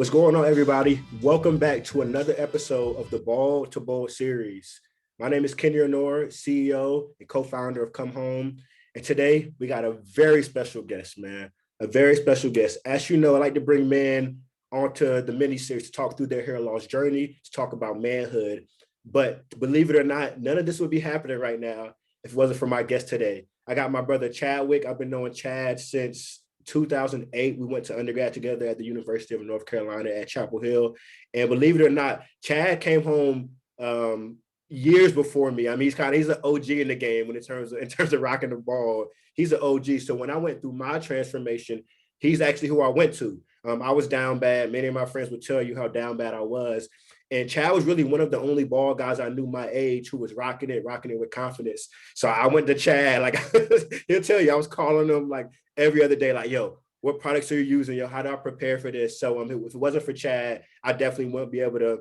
What's going on, everybody? Welcome back to another episode of the Bold to Bold series. My name is Kenny Honor, CEO and co-founder of Come Home. And today we got a very special guest, man. A very special guest. As you know, I like to bring men onto the miniseries to talk through their hair loss journey, to talk about manhood. But believe it or not, none of this would be happening right now if it wasn't for my guest today. I got my brother Chadwick. I've been knowing Chad since 2008. We went to undergrad together at the University of North Carolina at Chapel Hill. And believe it or not, Chad came home years before me. I mean, he's an OG in the game in terms of rocking the ball. He's an OG. So when I went through my transformation, he's actually who I went to. I was down bad. Many of my friends would tell you how down bad I was. And Chad was really one of the only ball guys I knew my age who was rocking it with confidence. So I went to Chad, like he'll tell you, I was calling him like every other day, like, yo, what products are you using? Yo, how do I prepare for this? So if it wasn't for Chad, I definitely wouldn't be able to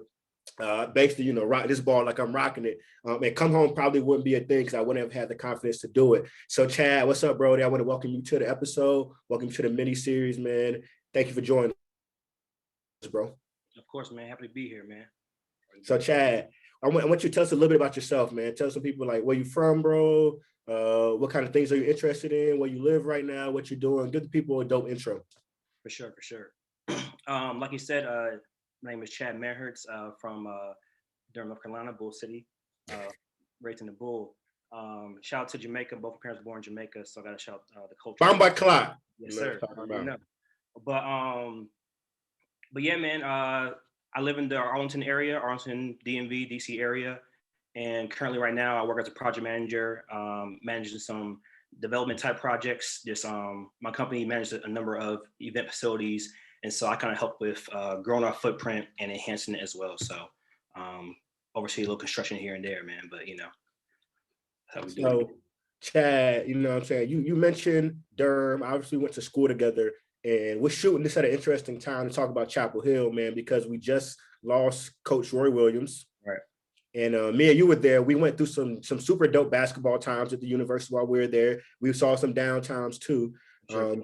basically, rock this ball like I'm rocking it. And Come Home probably wouldn't be a thing because I wouldn't have had the confidence to do it. So Chad, what's up, Brody? I want to welcome you to the episode. Welcome to the mini series, man. Thank you for joining us, bro. Of course, man. Happy to be here, man. So Chad, I want you to tell us a little bit about yourself, man. Tell some people like where you from, bro. What kind of things are you interested in? Where you live right now? What you're doing? Give the people a dope intro. For sure. Like you said, my name is Chad Manhertz from Durham, North Carolina, Bull City, raised in the Bull. Shout out to Jamaica. Both parents were born in Jamaica, so I got to shout the culture. Bomba Clock. Yes, sir. But yeah, man. I live in the Arlington area, Arlington, DMV, DC area. And currently right now I work as a project manager, managing some development type projects. My company manages a number of event facilities. And so I kind of help with growing our footprint and enhancing it as well. So oversee a little construction here and there, man. But how we do it. Chad, you know what I'm saying? You mentioned Durham, obviously went to school together. And we're shooting this at an interesting time to talk about Chapel Hill, man, because we just lost Coach Roy Williams. Right. And me and you were there. We went through some super dope basketball times at the university while we were there. We saw some down times too. Sure.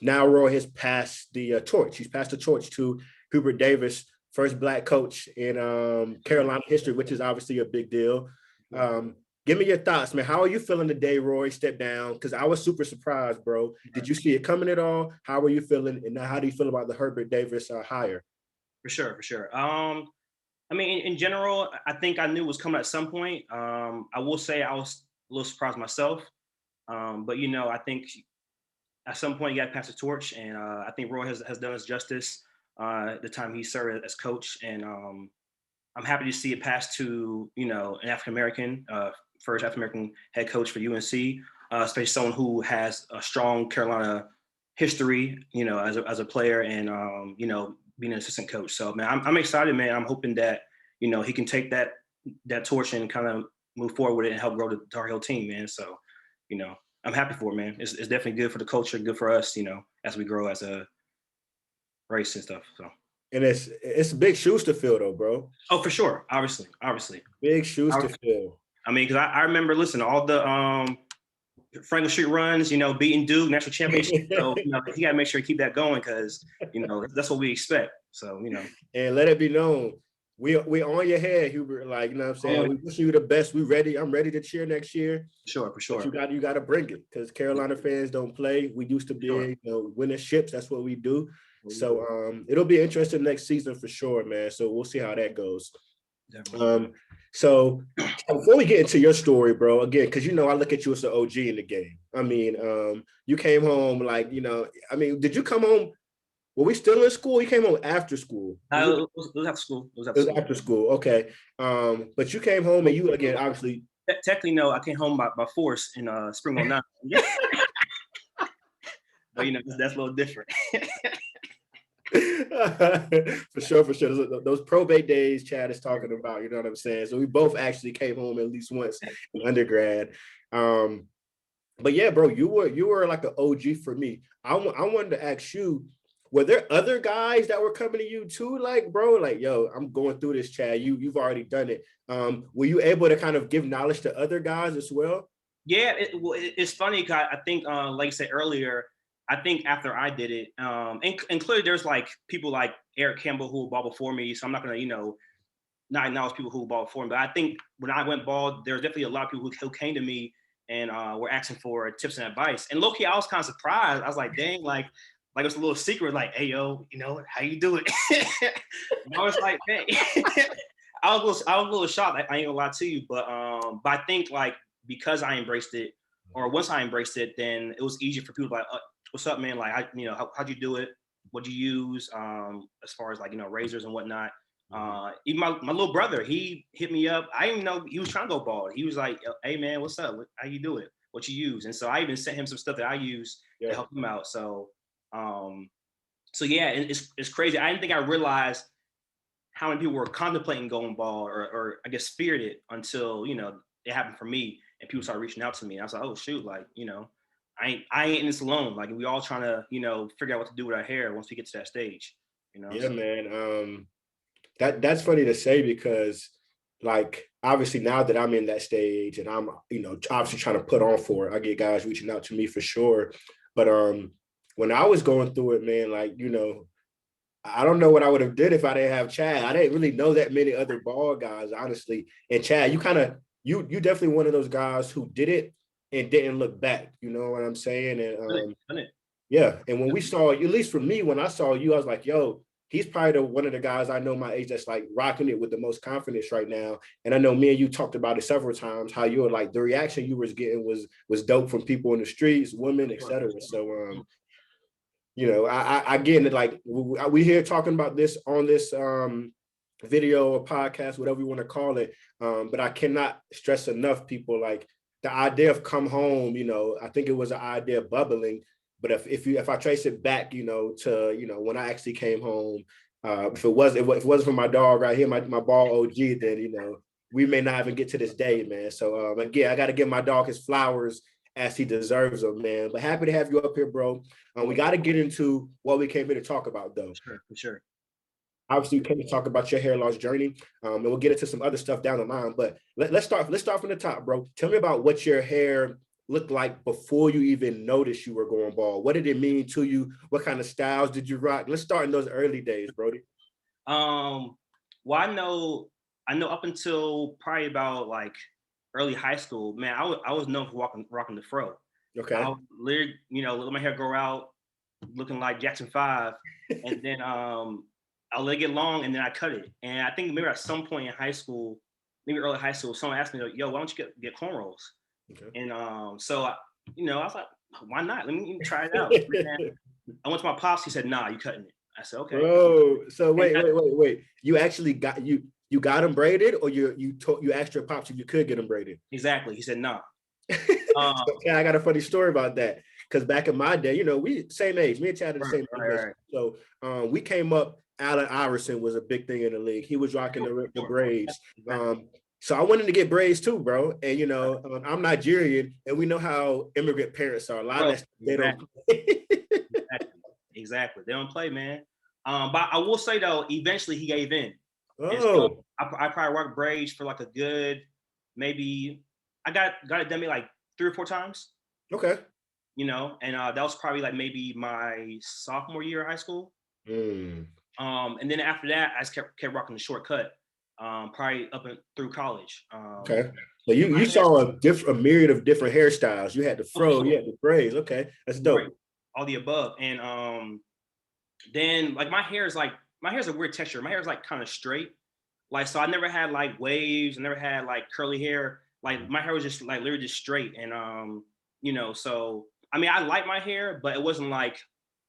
Now Roy has passed the torch. He's passed the torch to Hubert Davis, first Black coach in Carolina history, which is obviously a big deal. Give me your thoughts, man. How are you feeling the day Roy stepped down? Because I was super surprised, bro. Did you see it coming at all? How are you feeling? And now how do you feel about the Hubert Davis hire? For sure. I mean, in general, I think I knew it was coming at some point. I will say I was a little surprised myself. But, I think at some point you got to pass the torch. And I think Roy has done us justice the time he served as coach. And I'm happy to see it pass to, an African-American, first African-American head coach for UNC, especially someone who has a strong Carolina history, as a player and, being an assistant coach. So, man, I'm excited, man. I'm hoping that, he can take that torch and kind of move forward with it and help grow the Tar Heel team, man. So, I'm happy for it, man. It's definitely good for the culture, good for us, as we grow as a race and stuff. So. And it's big shoes to fill, though, bro. Oh, for sure. Obviously. Big shoes to fill. I mean, because I remember, listen, all the Franklin Street runs, beating Duke, national championship. So, you got to make sure you keep that going because, that's what we expect. So, And let it be known, we on your head, Hubert. Like, you know what I'm saying? We wish you the best. We ready. I'm ready to cheer next year. Sure, for sure. But you got to bring it because Carolina fans don't play. We used to be, winning ships. That's what we do. So it'll be interesting next season for sure, man. So we'll see how that goes. So before we get into your story, bro, again, because I look at you as an OG in the game. I mean, you came home did you come home? Were we still in school? You came home after school. It was after school. It was after school. Okay. But you came home and you again obviously. Technically, no, I came home by force in spring '09. But that's a little different. For sure. Those probate days Chad is talking about, you know what I'm saying? So we both actually came home at least once in undergrad. But yeah, bro, you were like an OG for me. I wanted to ask you, were there other guys that were coming to you too? Like, bro, like, yo, I'm going through this, Chad. You've already done it. Were you able to kind of give knowledge to other guys as well? Yeah, it's funny because I think, like you said earlier, I think after I did it, and clearly there's like people like Eric Campbell who bald before me, so I'm not gonna, not acknowledge people who bald before me. But I think when I went bald, there's definitely a lot of people who came to me and were asking for tips and advice. And low key, I was kind of surprised. I was like, dang, like it's a little secret, like, hey yo, how you do it? And I was like, hey, I was a little shocked. I ain't gonna lie to you, but I think like because I embraced it, or once I embraced it, then it was easier for people like, what's up, man? Like, how'd you do it? What'd you use? As far as like razors and whatnot. Even my little brother, he hit me up. I didn't even know he was trying to go bald. He was like, hey man, what's up? How you do it? What you use? And so I even sent him some stuff that I use to help him out. Um, so yeah, it's crazy. I didn't think I realized how many people were contemplating going bald or I guess feared it until, it happened for me and people started reaching out to me. And I was like, oh shoot, like, I ain't in this alone. Like we all trying to, figure out what to do with our hair once we get to that stage, Yeah, so. man. That's funny to say because like obviously now that I'm in that stage and I'm obviously trying to put on for it, I get guys reaching out to me for sure. But when I was going through it, man, like I don't know what I would have did if I didn't have Chad. I didn't really know that many other ball guys, honestly. And Chad, you definitely one of those guys who did it and didn't look back. You know what I'm saying? And yeah. And when we saw, at least for me, when I saw you, I was like, yo, he's probably one of the guys I know my age that's like rocking it with the most confidence right now. And I know me and you talked about it several times, how you were like the reaction you was getting was dope from people in the streets, women, etc. So I get it. Like we here talking about this on this video or podcast, whatever you want to call it. But I cannot stress enough, people, like the idea of come home. I think it was an idea bubbling. But if I trace it back, to when I actually came home, if it wasn't for my dog right here, my ball OG, then we may not even get to this day, man. So again, I got to give my dog his flowers as he deserves them, man. But happy to have you up here, bro. We got to get into what we came here to talk about, though. For sure. Obviously, we came to talk about your hair loss journey, and we'll get into some other stuff down the line. But let's start from the top, bro. Tell me about what your hair looked like before you even noticed you were going bald. What did it mean to you? What kind of styles did you rock? Let's start in those early days, Brody. Well, I know up until probably about like early high school, man, I was known for rocking the fro. Okay. I would literally, let my hair grow out, looking like Jackson 5, and then I let it get long, and then I cut it. And I think maybe at some point in high school, maybe early high school, someone asked me, yo, why don't you get cornrows? Okay. And so I was like, why not? Let me try it out. I went to my pops. He said, nah, you cutting it. I said, okay. Bro, so wait. You actually got you got them braided, or you asked your pops if you could get them braided? Exactly. He said, nah. Okay, I got a funny story about that. Because back in my day, we same age. Me and Chad are the same age. Right. So we came up. Allen Iverson was a big thing in the league. He was rocking the braids. So I wanted to get braids too, bro. And I'm Nigerian, and we know how immigrant parents are. A lot of that they don't. Exactly. They don't play, man. But I will say though, eventually he gave in. Oh. So I probably rocked braids for like a good, maybe I got it done maybe like 3 or 4 times. Okay. And that was probably like maybe my sophomore year of high school. And then after that, I just kept rocking the shortcut, probably up and through college. Okay. So you saw a myriad of different hairstyles. You had the fro, you had the braids. Okay, that's dope. Right. All the above. And then like my hair is a weird texture. My hair is like kind of straight. Like, so I never had like waves. I never had like curly hair. Like my hair was just like literally just straight. And so I mean, I like my hair, but it wasn't like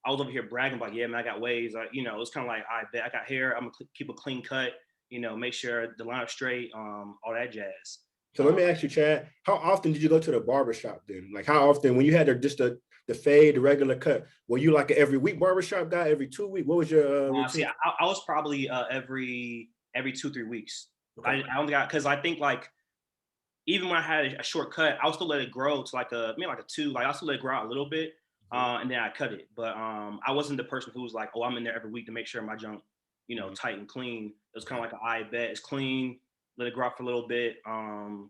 I was over here bragging about, yeah, man, I got waves. It was kind of like, I bet I got hair. I'm gonna keep a clean cut. Make sure the line is straight. All that jazz. So let me ask you, Chad, how often did you go to the barber shop then? Like how often when you had the fade, the regular cut, were you like an every week barbershop guy, every 2 weeks? What was your routine? See, I was probably every 2-3 weeks. Okay. I only got, because I think like even when I had a short cut, I would still let it grow to like maybe like a 2. Like I still let it grow out a little bit, and then I cut it. But I wasn't the person who was like, oh, I'm in there every week to make sure my junk, tight and clean. It was kind of like I bet it's clean, let it grow out for a little bit. And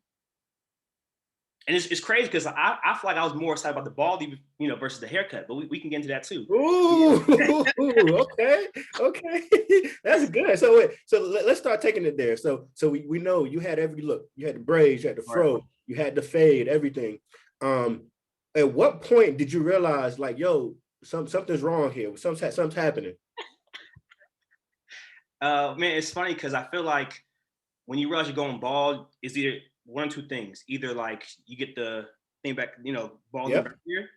And it's crazy because I feel like I was more excited about the bald, versus the haircut. But we can get into that too. Ooh, okay, okay, that's good. So wait, so let's start taking it there. So we know you had every look. You had the braids, you had the Right. fro, you had the fade, everything. At what point did you realize, like, yo, something's wrong here? Something's happening. Man, it's funny because I feel like when you realize you're going bald, it's either one or two things. Either like you get the thing back, bald in the Yep. back here,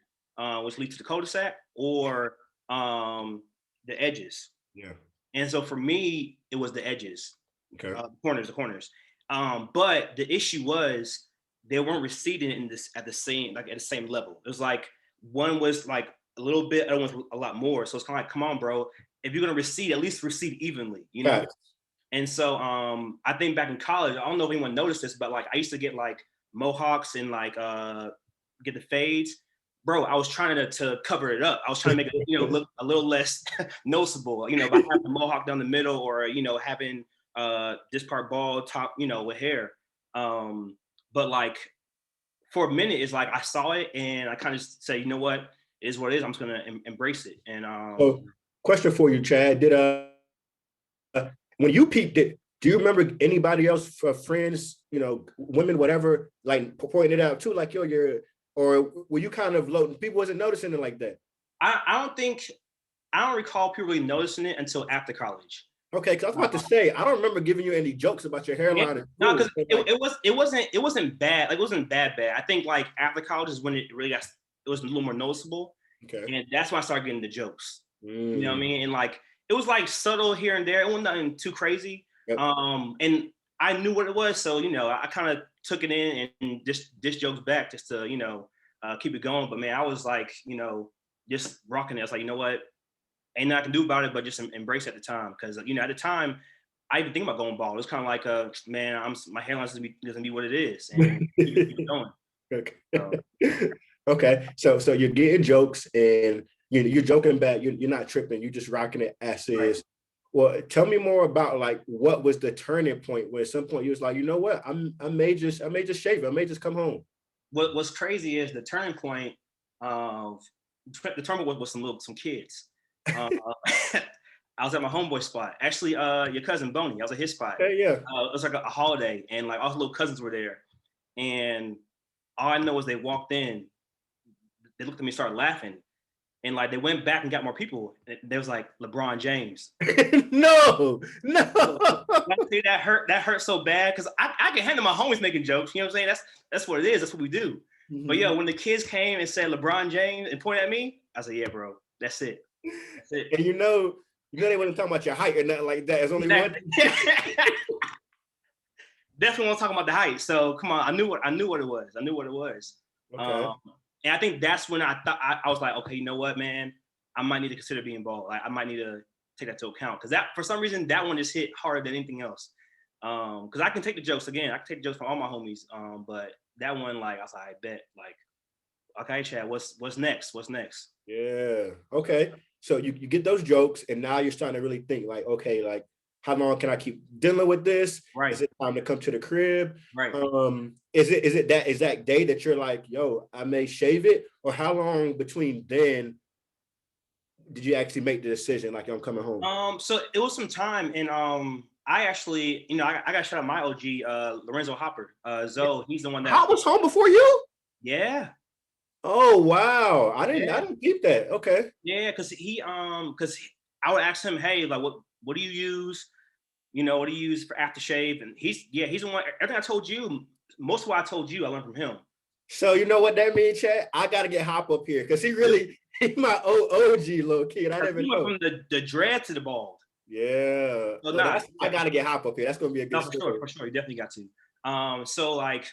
which leads to the cul-de-sac, or the edges. Yeah. And so for me, it was the edges, Okay. the corners. But the issue was they weren't receding in this at the same level. It was like one was like a little bit, other one was a lot more. So it's kind of like, come on, bro. If you're gonna recede, at least recede evenly, you know? Got And so I think back in college, I don't know if anyone noticed this, but like I used to get like mohawks and like get the fades. Bro, I was trying to cover it up. I was trying to make it, look a little less noticeable, by having the mohawk down the middle, or having this part bald, top, with hair. But like for a minute, it's like I saw it and I kind of say, you know what, it is what it is. I'm just gonna embrace it. And So, question for you, Chad. Did when you peeped it, do you remember anybody else, friends, women, whatever, like pointing it out too, like, yo, or were you kind of low? People wasn't noticing it like that. I don't recall people really noticing it until after college. Okay, because I was about to say, I don't remember giving you any jokes about your hairline. Yeah. No, because it wasn't bad. Like it wasn't bad. I think like after college is when it really it was a little more noticeable. Okay. And that's when I started getting the jokes. Mm. You know what I mean? And like it was like subtle here and there. It wasn't nothing too crazy. Yep. And I knew what it was, so I kind of took it in and just dish jokes back just to keep it going. But man, I was like just rocking it. I was like, you know what? Ain't nothing I can do about it, but just embrace it at the time. Because at the time, I even think about going bald. It's kind of like, man, my hairline doesn't be what it is, and keep it going. Okay. So, okay. So you're getting jokes and you're joking back. You're not tripping. You're just rocking it as is. right. Well, tell me more about like what was the turning point where at some point you was like, you know what, I may just shave it. I may just come home. What's crazy is the turning point of the turning point was some kids. I was at my homeboy spot. Actually, your cousin Boney. I was at his spot. Okay, yeah. It was like a holiday, and like all his little cousins were there. And all I know is they walked in, they looked at me, started laughing, and like they went back and got more people. There was like LeBron James. No. See, that hurt so bad because I can handle my homies making jokes. You know what I'm saying? That's what it is. That's what we do. Mm-hmm. But yo, when the kids came and said LeBron James and pointed at me, I said, yeah, bro, that's it. That's it. And they wasn't talking about your height or nothing like that. It's only one. Definitely want to talk about the height. So come on, I knew what it was. Okay. And I think that's when I thought I was like, okay, you know what, man, I might need to consider being bald. Like I might need to take that to account because that for some reason that one just hit harder than anything else. Because I can take the jokes again. I can take the jokes from all my homies. But that one, like I was like, I bet, like, okay, Chad, what's next? What's next? Yeah. Okay. So you get those jokes, and now you're starting to really think like, okay, like how long can I keep dealing with this? Right. Is it time to come to the crib? Right. Is it that exact day that you're like, yo, I may shave it, or how long between then did you actually make the decision like I'm coming home? So it was some time, and I actually, I got shout out my OG, Lorenzo Hopper, Zoe. He's the one that I was home before you. Yeah. Oh wow! I didn't keep that. Okay. Yeah, because I would ask him, hey, like what do you use? What do you use for aftershave? And he's the one. Everything I told you, most of what I told you, I learned from him. So you know what that means, Chad? I gotta get Hop up here because he's my OG little kid. I never know. From the dread to the bald. Yeah. So I gotta get Hop up here. That's gonna be a good story. For sure. You definitely got to. So like,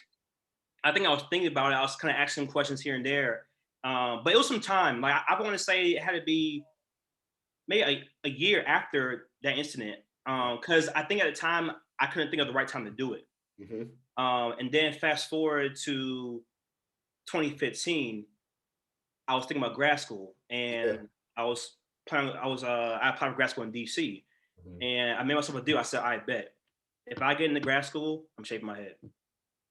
I think I was thinking about it. I was kind of asking questions here and there. But it was some time. Like I want to say it had to be maybe a year after that incident. Because I think at the time I couldn't think of the right time to do it. Mm-hmm. And then fast forward to 2015, I was thinking about grad school, and I applied for grad school in DC, and I made myself a deal. I said, I bet if I get into grad school, I'm shaving my head.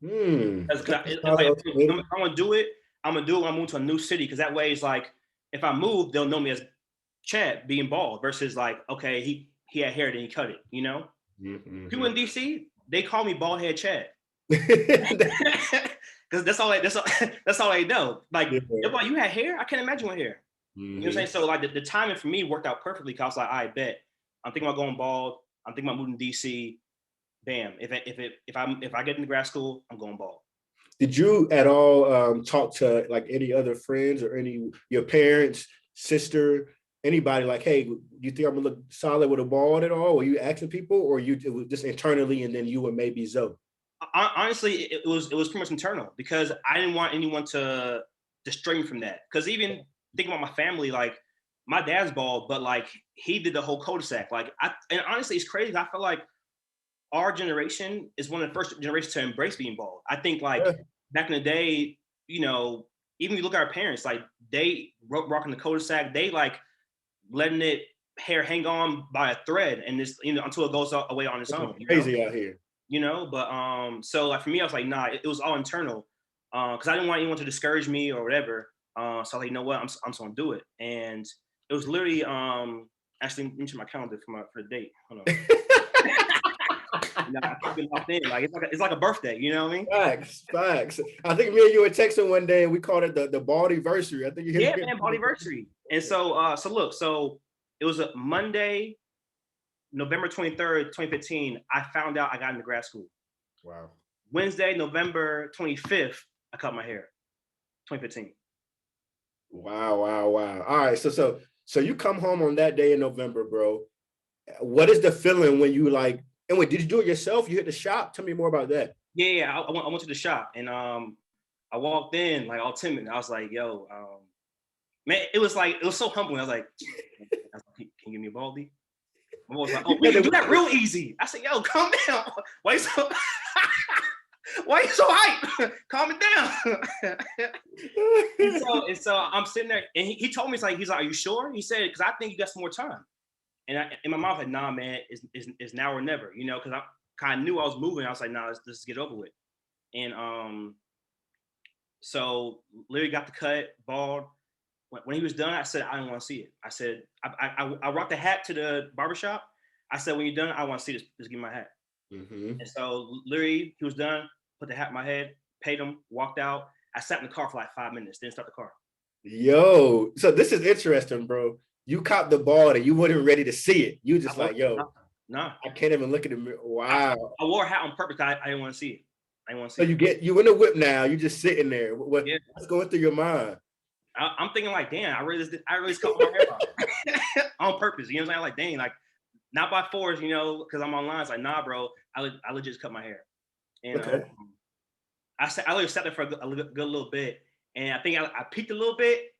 Because it's like if I'm gonna do it, I'm gonna do it when I move to a new city. Because that way, it's like if I move, they'll know me as Chad being bald versus like, okay, he had hair, then he cut it. You know, people in DC, they call me bald head Chad. Because that's all they know. Like, they're like, you had hair? I can't imagine what hair. You know what I'm saying? So like the timing for me worked out perfectly. Cause I was like, I bet I'm thinking about going bald. I'm thinking about moving to DC. Bam! If I get into grad school, I'm going bald. Did you at all talk to like any other friends or any your parents, sister, anybody like, hey, do you think I'm gonna look solid with a bald at all? Were you asking people, or you it was just internally, and then you and maybe Zoe? Honestly, it was pretty much internal because I didn't want anyone to stray me from that. Because even thinking about my family, like my dad's bald, but like he did the whole cul-de-sac. Like and honestly, it's crazy. I feel like our generation is one of the first generations to embrace being bald. I think like back in the day, you know, even if you look at our parents, like they rocking the cul-de-sac, they like letting it hair hang on by a thread and this, you know, until it goes away on its own. Crazy out here. You know, but so like for me, I was like, nah, it was all internal. Because I didn't want anyone to discourage me or whatever. So I was like, you know what, I'm just gonna do it. And it was literally actually let me check my calendar for the date. Hold on. I keep it locked in. Like it's like a birthday, you know what I mean? Facts. I think me and you were texting one day and we called it the baldiversary. I think you hit man, baldiversary. And so look, so it was a Monday, November 23rd, 2015. I found out I got into grad school. Wow. Wednesday, November 25th, I cut my hair. 2015. Wow. All right. So you come home on that day in November, bro. What is the feeling when you like, and wait, did you do it yourself? You hit the shop? Tell me more about that. Yeah, I went to the shop and I walked in like all timid. I was like, yo, man, it was so humbling. I was like, can you give me a baldy? My boy was like, oh, we can do that real easy. I said, yo, calm down. Why you so why you so hype? Calm it down. and so I'm sitting there and he told me, he's like, are you sure? He said, because I think you got some more time. And my mom was like, nah, man, it's now or never, you know, because I kind of knew I was moving. I was like, nah, let's get over with. And so Larry got the cut, bald. When he was done, I said, I didn't want to see it. I said, I rocked the hat to the barbershop. I said, when you're done, I want to see this. Just give me my hat. And so Larry, he was done, put the hat in my head, paid him, walked out. I sat in the car for like 5 minutes, didn't start the car. Yo, so this is interesting, bro. You caught the ball and you weren't ready to see it. You just like, yo, nah. I can't even look at the mirror. Wow. I wore a hat on purpose. I didn't want to see it. I didn't want to see it. So you in the whip now. You just sitting there. What's going through your mind? I'm thinking like, damn, I really cut my hair off on purpose. You know what I'm saying? Like, dang, like not by force, you know, because I'm online. It's like, nah, bro, I legit just cut my hair. And I literally sat there for a good little bit, and I think I peeked a little bit.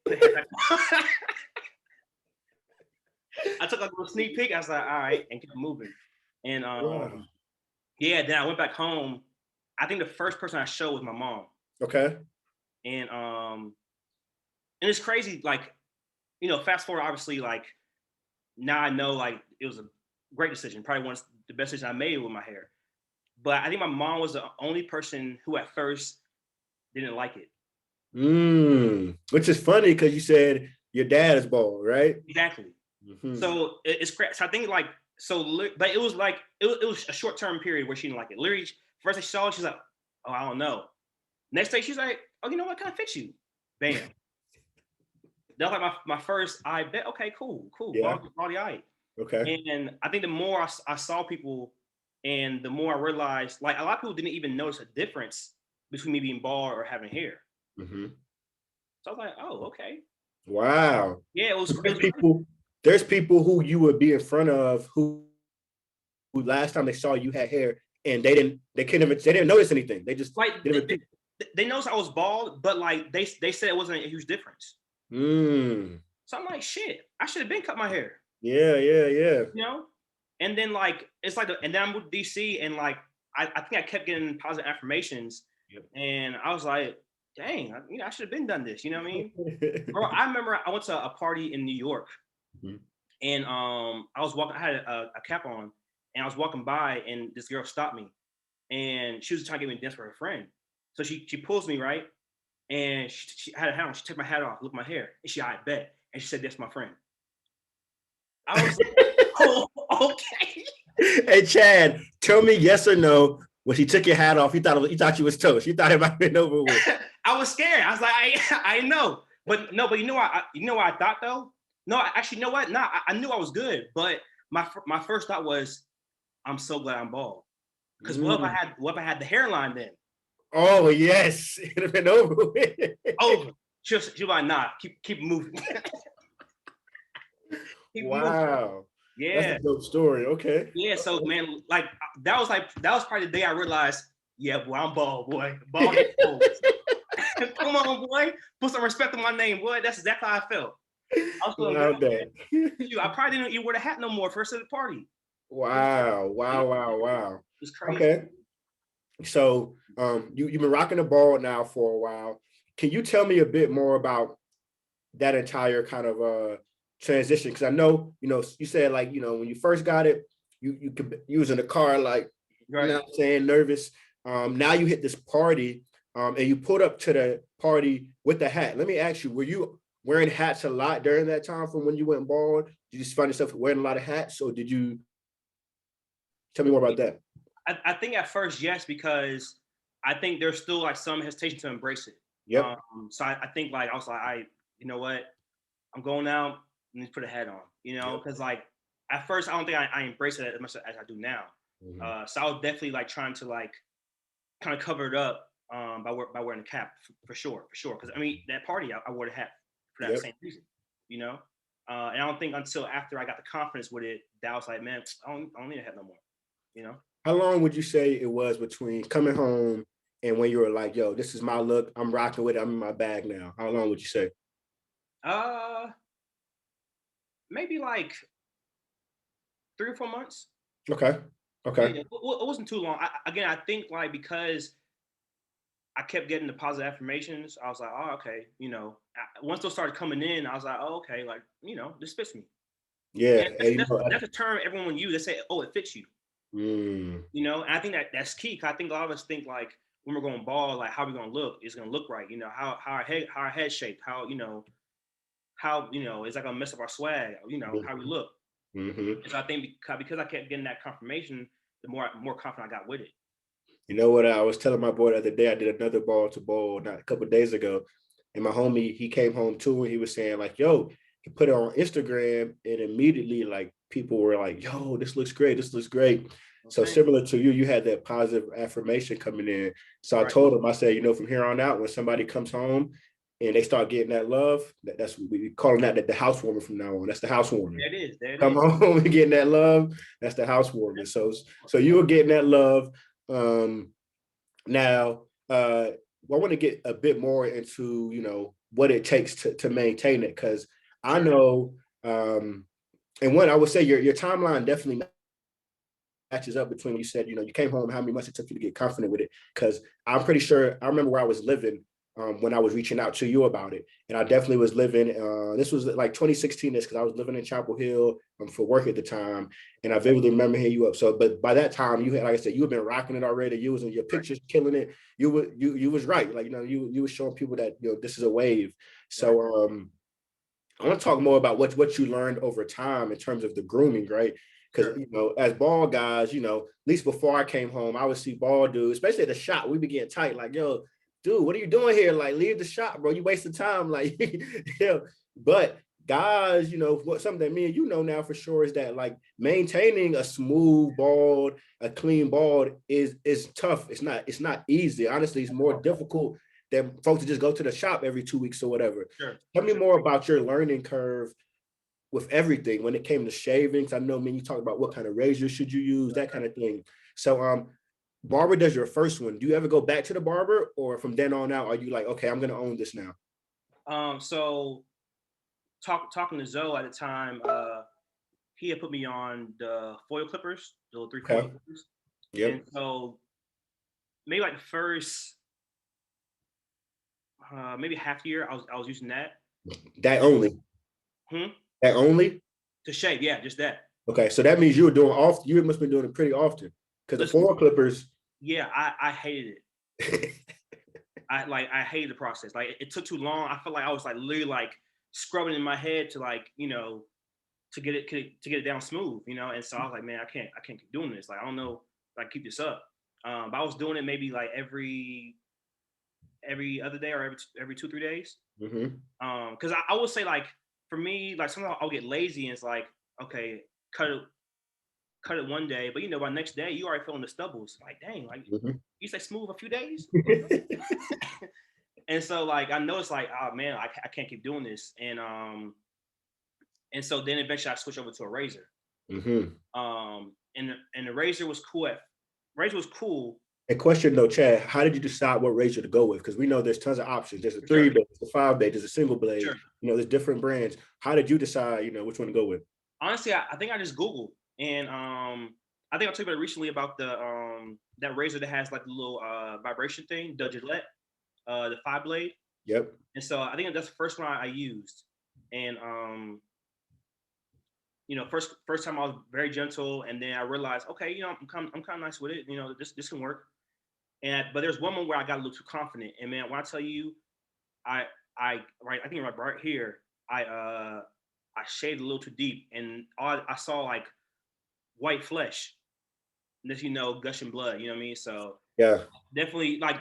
I took like a little sneak peek. I was like, all right, and kept moving. And then I went back home. I think the first person I showed was my mom. Okay. And it's crazy, like, you know, fast forward, obviously, like, now I know, like, it was a great decision, probably one of the best decisions I made with my hair. But I think my mom was the only person who at first didn't like it. Which is funny because you said your dad is bald, right? Exactly. So it's crazy. So I think like, but it was like, it was a short-term period where she didn't like it. Literally, first I saw it, she's like, oh, I don't know. Next day, she's like, oh, you know what, kind of fits you. Bam. That was like my first, I bet, okay, cool. Yeah. Body eye. Okay. And I think the more I saw people and the more I realized, like a lot of people didn't even notice a difference between me being bald or having hair. So I was like, oh, okay. Wow. Yeah, it was there's people who you would be in front of who last time they saw you had hair and they didn't notice anything. They just like they noticed I was bald, but like they said it wasn't a huge difference. So I'm like, shit, I should have been cut my hair. Yeah. You know? And then like it's like and then I moved to DC and like I think I kept getting positive affirmations. And I was like, dang, I should have been done this, you know what I mean? Bro, I remember I went to a party in New York and I was walking, I had a cap on and I was walking by and this girl stopped me and she was trying to get me to dance for her friend. So she pulls me, right, and she had a hat on. She took my hat off, looked at my hair, and I bet, and she said, "That's my friend." I was like, "Oh, okay." Hey Chad, tell me yes or no. When she took your hat off, you thought you was toast. You thought it might have been over with. I was scared. I was like, I know, but no, but you know what? You know what I thought though? No, actually, you know what? No, I knew I was good, but my first thought was, I'm so glad I'm bald. Because what if I had the hairline then? Oh yes, it'd have been over with. Over. She was like, nah, keep moving. Wow. Moving. Yeah. That's a dope story. Okay. Yeah. So man, that was probably the day I realized, yeah, boy, I'm bald, boy. Bald head. Come on, boy. Put some respect on my name, boy. That's exactly how I felt. I was feeling good. I probably didn't even wear the hat no more first at the party. Wow. It's crazy. Okay. So you've been rocking the ball now for a while. Can you tell me a bit more about that entire kind of transition? Because I know, you said like, when you first got it, you was in the car like, right. You know what I'm saying, nervous. Now you hit this party and you pulled up to the party with the hat. Let me ask you, were you wearing hats a lot during that time from when you went bald? Did you just find yourself wearing a lot of hats, or did you? Tell me more about that. I think at first, yes, because I think there's still like some hesitation to embrace it. Yep. So I think like I was like, you know what, I'm going out and just put a hat on, because like at first I don't think I embrace it as much as I do now. Mm-hmm. So I was definitely like trying to like kind of cover it up by wearing a cap for sure. Because I mean that party I wore the hat for that same reason, and I don't think until after I got the confidence with it that I was like, man, I don't need a hat no more. How long would you say it was between coming home and when you were like, yo, this is my look, I'm rocking with it, I'm in my bag now? How long would you say? Maybe like 3 or 4 months. Okay. Yeah, it wasn't too long. I think like because I kept getting the positive affirmations, I was like, oh, okay, once those started coming in, I was like, oh, okay, like, this fits me. Yeah. That's a term everyone uses. They say, oh, it fits you. And I think that's key. Cause I think a lot of us think like when we're going bald, like how we gonna look, it's gonna look right. How our head shaped, how it's like gonna mess up our swag, how we look. Mm-hmm. And so I think because I kept getting that confirmation, the more confident I got with it. You know what? I was telling my boy the other day, I did another ball to ball not a couple of days ago. And my homie, he came home too, and he was saying like, yo, he put it on Instagram, and immediately like people were like, yo, this looks great. This looks great. Okay. So similar to you had that positive affirmation coming in. So I told him, I said, from here on out, when somebody comes home and they start getting that love, that's what we calling that the housewarming from now on. That's the housewarming. There it is. Come home and getting that love. That's the housewarming. So you were getting that love. Now, I want to get a bit more into, what it takes to maintain it. Cause I know, and one, I would say your timeline definitely matches up between when you said, you came home, how many months it took you to get confident with it. Cause I'm pretty sure I remember where I was living when I was reaching out to you about it. And I definitely was living, this was like 2016, because I was living in Chapel Hill for work at the time. And I vividly remember hitting you up. So, but by that time you had, like I said, you had been rocking it already. You was in your pictures, killing it. You was right. Like, you were showing people that, this is a wave. So, I want to talk more about what you learned over time in terms of the grooming, right? Because, as bald guys, at least before I came home, I would see bald dudes, especially at the shop, we'd be getting tight. Like, yo, dude, what are you doing here? Like, leave the shop, bro. You wasting time. Like, but guys, what something that me and now for sure is that like maintaining a smooth bald, a clean bald is tough. It's not easy. Honestly, it's more difficult than folks to just go to the shop every 2 weeks or whatever. Sure. Tell me more about your learning curve with everything when it came to shavings. I know, you talk about what kind of razor should you use, that kind of thing. So, Barber does your first one. Do you ever go back to the barber, or from then on out, are you like, okay, I'm going to own this now? So talking to Zoe at the time, he had put me on the foil clippers, the 3 foil clippers. Yep. And so maybe like the first, maybe half year, I was using that. That only? That only? To shave, yeah, just that. Okay, so that means you must have been doing it pretty often. Because the foil clippers, Yeah, I hated it. I hated the process. Like it took too long. I felt like I was like literally like scrubbing in my head to like, to get it down smooth, And so I was like, man, I can't keep doing this. Like I don't know if I keep this up. But I was doing it maybe like every other day or every 2 3 days. Mm-hmm. Because I would say like for me, like sometimes I'll get lazy and it's like, okay, cut it one day, but by next day you already feeling the stubbles. Like, dang, like Mm-hmm. you say smooth a few days. And so like I know it's like, oh man, I can't keep doing this. And so then eventually I switched over to a razor. Mm-hmm. And the razor was cool. Razor was cool. A question though, Chad, how did you decide what razor to go with? Because we know there's tons of options. There's a For sure, 3 blade, there's a 5 blade, there's a single for blade. sure. There's different brands. How did you decide, which one to go with? Honestly, I think I just Googled, and I think I told you about recently about the that razor that has like the little vibration thing, the Gillette, the 5 blade. Yep. And so I think that's the first one I used. And first time I was very gentle, and then I realized, okay, I'm kind of nice with it. This can work. But there's one moment where I got a little too confident, and man, when I tell you, I I think right here, I shaved a little too deep, and all I saw like white flesh, this gushing blood. You know what I mean? So Yeah. definitely like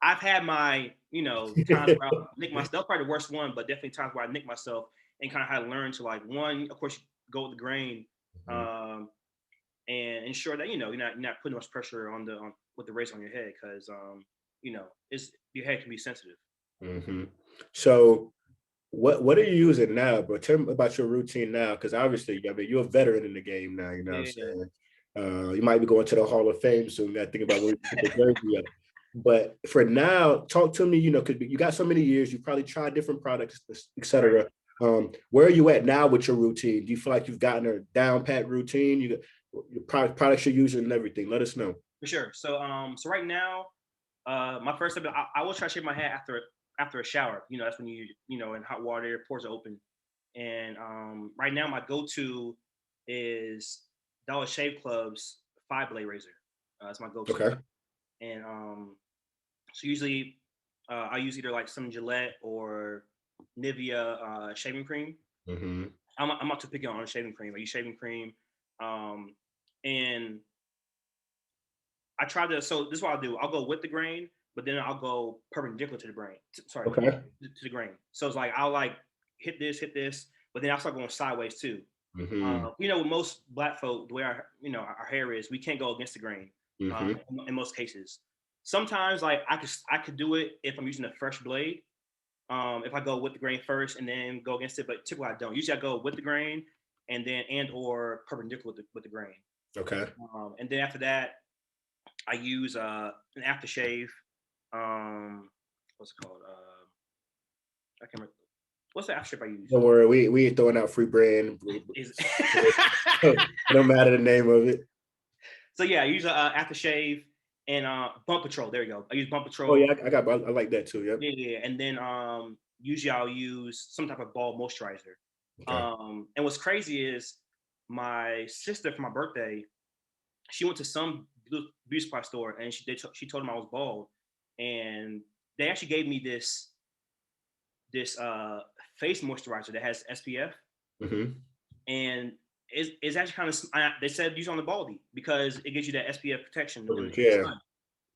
I've had my times where I nick myself. Probably the worst one, but definitely times where I nick myself and kind of had to learn to like one, of course, go with the grain, and ensure that you're not putting much pressure on with the razor on your head because it's your head can be sensitive. Mm-hmm. So what are you using now, bro? Tell me about your routine now, because obviously, I mean, you're a veteran in the game now. You know what I'm Yeah, saying? You might be going to the Hall of Fame soon. I think about when we put the jersey up. But for now, talk to me. Because you got so many years, you probably tried different products, right. etc. Where are you at now with your routine? Do you feel like you've gotten a down pat routine? You got your products you're using and everything. Let us know. For sure. So right now, my first step, I will try to shave my head after a shower. That's when in hot water, pores are open. And right now, my go-to is Dollar Shave Club's 5 blade razor. That's my go-to. Okay. And so usually, I use either like some Gillette or Nivea shaving cream. Mm-hmm. I'm not too picky on shaving cream. I use shaving cream, um, and I try to. So this is what I'll do. I'll go with the grain, but then I'll go perpendicular to the grain. Sorry, Okay. to the grain. So it's like I'll like hit this, but then I'll start going sideways too. Mm-hmm. With most black folk, the way our hair is, we can't go against the grain. Mm-hmm. In most cases, sometimes like I could do it if I'm using a fresh blade. If I go with the grain first and then go against it, but typically I don't. Usually I go with the grain and or perpendicular with the grain. Okay. And then after that, I use an aftershave. What's it called? I can't remember. What's the aftershave I use? Don't worry, we ain't throwing out free brand. Is It don't matter the name of it. So yeah, I use aftershave and bump patrol. There you go. I use bump Oh patrol. yeah, I like that too. Yep. Yeah. And then usually I'll use some type of ball moisturizer. Okay. And what's crazy is my sister for my birthday, she went to some beauty supply store and she told them I was bald, and they actually gave me this face moisturizer that has SPF, Mm-hmm. and it's actually kind of they said use it on the baldy because it gives you that SPF protection in the Yeah. sun.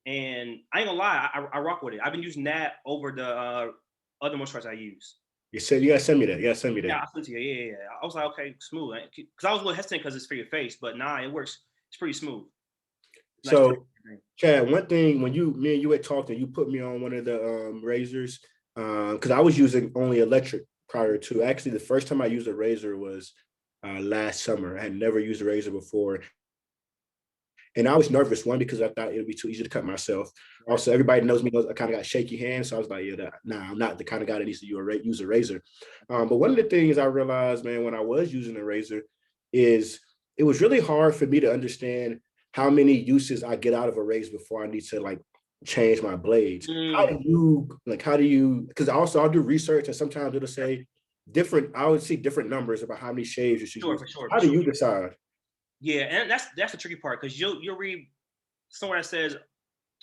And I ain't gonna lie, I rock with it. I've been using that over the other moisturizer I use. You said you gotta send me that. You gotta send me Yeah, that. I sent it to you. Yeah. I was like, okay, smooth. Because I was a little hesitant because it's for your face, but nah, it works. It's pretty smooth. Nice. So, Chad, one thing when me and you had talked and you put me on one of the razors, because I was using only electric prior to. Actually, the first time I used a razor was last summer. I had never used a razor before, and I was nervous, one, because I thought it would be too easy to cut myself. Right. Also, everybody knows me, knows I kind of got shaky hands. So I was like, yeah, nah, I'm not the kind of guy that needs to use a razor. But one of the things I realized, man, when I was using a razor is it was really hard for me to understand how many uses I get out of a razor before I need to like change my blades. Mm, How do you, because also I'll do research and sometimes it'll say I would see different numbers about how many shaves you should sure, use. for sure, for How do sure. you decide? Yeah, and that's the tricky part because you'll read somewhere that says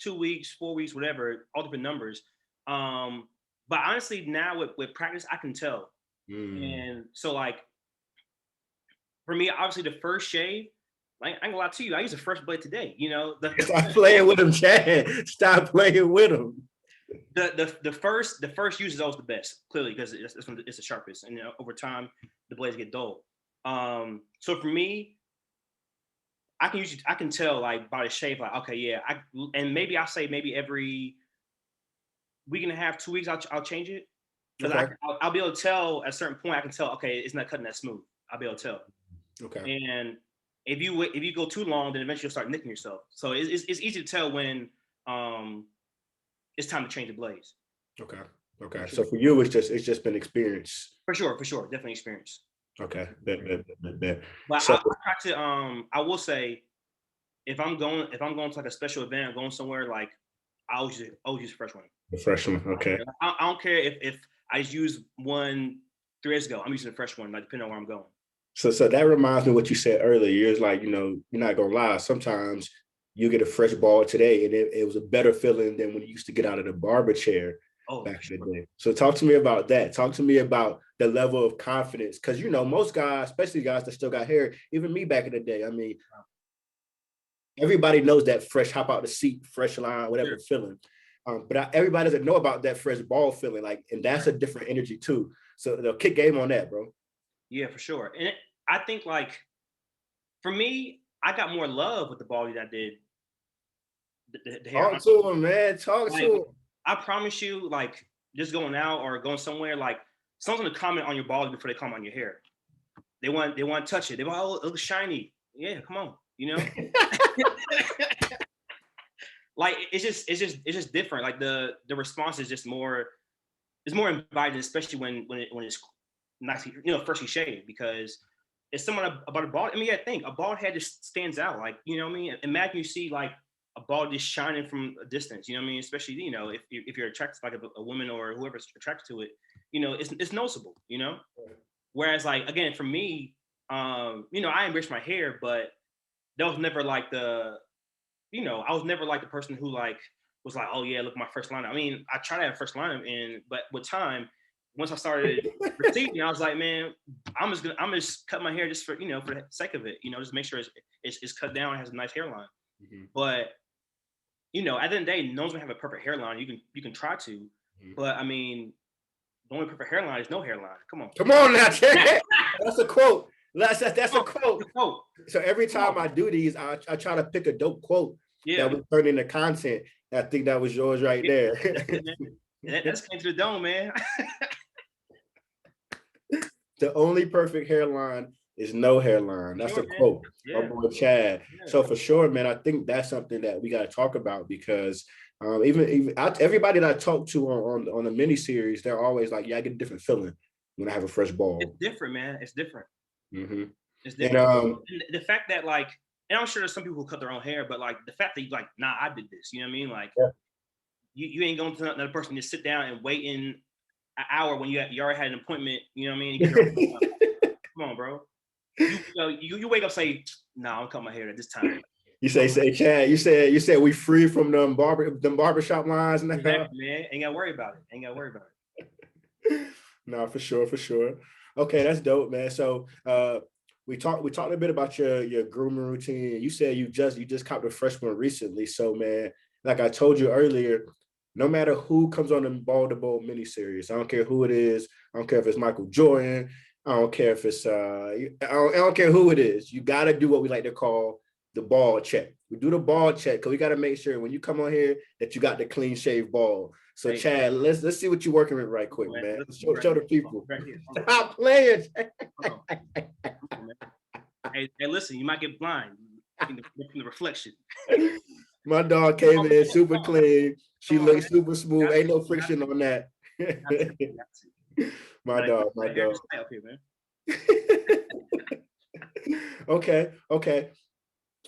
2 weeks, 4 weeks, whatever, all different numbers. But honestly, now with practice, I can tell. And so like for me, obviously the first shave, like, I ain't gonna lie to you, I used a fresh blade today. You know, Stop playing with him, Chad. Stop playing with him. The first use is always the best, clearly, because it's when it's the sharpest, and over time the blades get dull. So for me, I can tell like by the shave, like, okay, yeah, and maybe I'll say maybe every week and a half, 2 weeks, I'll change it, because Okay. I'll be able to tell at a certain point. I can tell, okay, it's not cutting that smooth. I'll be able to tell. Okay. And if you go too long, then eventually you'll start nicking yourself. So it's easy to tell when it's time to change the blades. Okay. Okay. Sure. So for you, it's just been experience. For sure, definitely experience. Okay. But So I try to I will say, if I'm going to like a special event, going somewhere, like I always use a fresh one. the freshman. Okay. I don't care if I just used one 3 days ago. I'm using a fresh one, like depending on where I'm going. So that reminds me of what you said earlier. You're like, you're not gonna lie. Sometimes you get a fresh ball today, and it was a better feeling than when you used to get out of the barber chair back in the day. So talk to me about that. Talk to me about the level of confidence, because most guys, especially guys that still got hair, even me back in the day. I mean, everybody knows that fresh hop out the seat, fresh line, whatever feeling. But everybody doesn't know about that fresh ball feeling, like, and that's a different energy too. So the kick game on that, bro. Yeah, for sure. And I think, like, for me, I got more love with the ball that I did. The hair. Talk to him, man. Talk Like, to him. I promise you, like, just going out or going somewhere, like, someone's gonna comment on your balls before they comment on your hair. They want to touch it. They want, oh, it looks shiny. Yeah, come on, Like, it's just different. Like the response is just more. It's more inviting, especially when it's nice, freshly shaved, because it's someone about a bald. I mean, yeah, think a bald head just stands out. Like, you know what I mean? Imagine you see like a bald just shining from a distance. You know what I mean? Especially, if you're attracted to like a woman or whoever's attracted to it, it's noticeable. Whereas, like, again, for me, I embrace my hair, but that was never like I was never like the person who like was like, oh yeah, look, my first lineup. I mean, I tried to have a first lineup, but with time, once I started receding, I was like, man, I'm just cut my hair just for for the sake of it, just make sure it's cut down, has a nice hairline. Mm-hmm. But at the end of the day, no one's gonna have a perfect hairline. You can try to, but I mean, the only perfect hairline is no hairline. Come on now, Chad. That's a quote. That's a quote. So every time I do these, I try to pick a dope quote that would turn into content. I think that was yours right there. That's came to the dome, man. The only perfect hairline is no hairline. That's a quote. My boy Chad. So for sure, man, I think that's something that we got to talk about, because even everybody that I talk to on the mini series, they're always like, yeah, I get a different feeling when I have a fresh ball. It's different, man. It's different. Mm-hmm. It's different. And the fact that, like, and I'm sure there's some people who cut their own hair, but like the fact that you like, nah, I did this. You know what I mean? Like, you ain't going to another person to sit down and wait in an hour when you already had an appointment. You know what I mean? Come on, bro. You wake up, say, nah, I'm cutting my hair at this time. You say, Chad, you said we free from them barbershop lines now. Exactly, man. Ain't gotta worry about it. No, for sure. Okay, that's dope, man. So we talked a bit about your grooming routine. You said you just copped a fresh one recently. So, man, like I told you earlier, no matter who comes on the Bold miniseries, I don't care who it is. I don't care if it's Michael Jordan. I don't care if it's I don't care who it is. You got to do what we like to call the ball check. We do the ball check because we got to make sure when you come on here that you got the clean shaved ball. So, hey, Chad, let's see what you're working with right quick, man. Show the people. Stop playing. Hey, listen, you might get blind from the reflection. My dog came in super clean. She looks super smooth. Ain't no friction on that. My dog. Okay.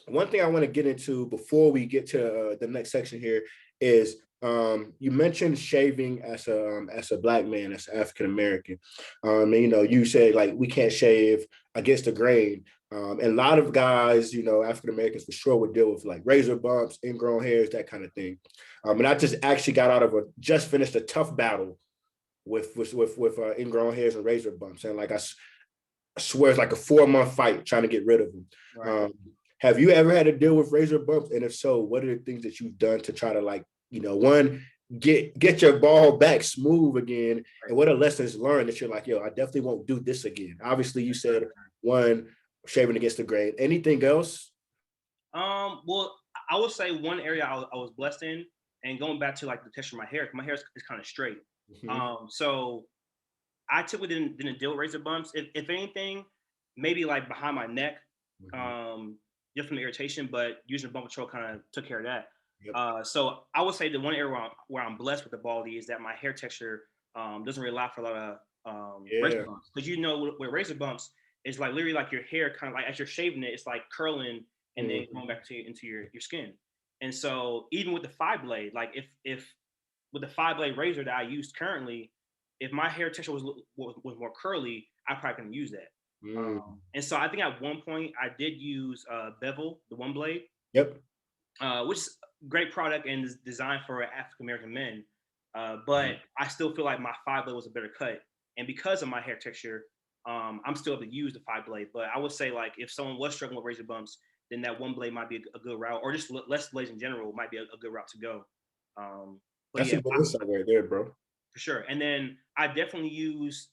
One thing I want to get into before we get to the next section here is you mentioned shaving as a Black man, as African American. And you said like we can't shave against the grain. And a lot of guys, you know, African Americans for sure would deal with like razor bumps, ingrown hairs, that kind of thing. And I just actually got out of just finished a tough battle with ingrown hairs and razor bumps, and like I swear it's like a 4-month fight trying to get rid of them. Right. Have you ever had to deal with razor bumps? And if so, what are the things that you've done to try to, like, you know, one, get your ball back smooth again? And what are lessons learned that you're like, yo, I definitely won't do this again? Obviously, you said one, shaving against the grain. Anything else? Well, I would say one area I was blessed in, and going back to like the texture of my hair is kind of straight. So I typically didn't deal with razor bumps. If anything, maybe like behind my neck, just from the irritation, but using bump control kind of took care of that. Yep. So I would say the one area where I'm blessed with the baldy is that my hair texture doesn't really allow for a lot of razor Yeah. bumps. Because you know, with razor bumps, it's like literally like your hair kind of like as you're shaving it, it's like curling and then going back into your skin. And so even with the 5-blade, like if with the 5-blade razor that I use currently, if my hair texture was more curly, I probably couldn't use that. And so I think at one point I did use Bevel, the 1 blade, Yep. which is a great product and is designed for African American men. But I still feel like my 5-blade was a better cut. And because of my hair texture, I'm still able to use the 5-blade. But I would say, like, if someone was struggling with razor bumps, then that 1 blade might be a good route, or just less blades in general might be a good route to go. But That's yeah, a good insight right there, bro. for sure. And then I definitely use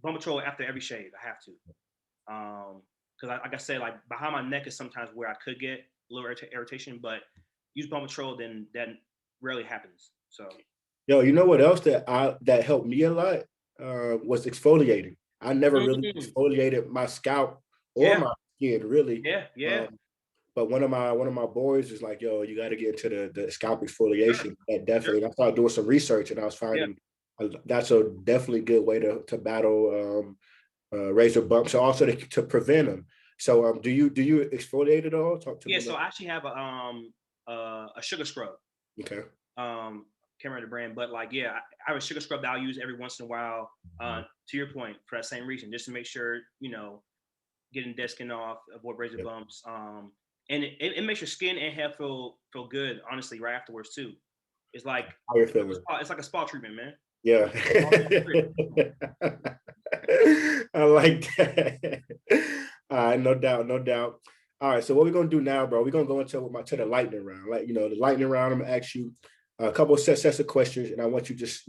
bump control after every shave. I have to. Because like I said, like behind my neck is sometimes where I could get a little irritation, but use bump control, then that rarely happens. So Yo, you know what else that helped me a lot was exfoliating. I never really exfoliated my scalp or yeah, my skin, really. yeah. But one of my boys is like, yo, you got to get into the scalp exfoliation. That definitely. And I started doing some research, and I was Yeah. finding that's a definitely good way to battle razor bumps, and also to prevent them. So, do you exfoliate at all? Talk to me Yeah, so about. I actually have a sugar scrub. Okay. Can't remember the brand, but like yeah, I have a sugar scrub that I'll use every once in a while. To your point, for that same reason, just to make sure getting dead skin off, avoid razor Yep. bumps. And it makes your skin and hair feel good, honestly, right afterwards too. It's like How you feeling? it's like a spa treatment, man. Yeah. I like that. All right, no doubt, no doubt. All right, so what we're gonna do now, bro? We're gonna go to the lightning round. Like, the lightning round. I'm gonna ask you a couple of sets of questions, and I want you just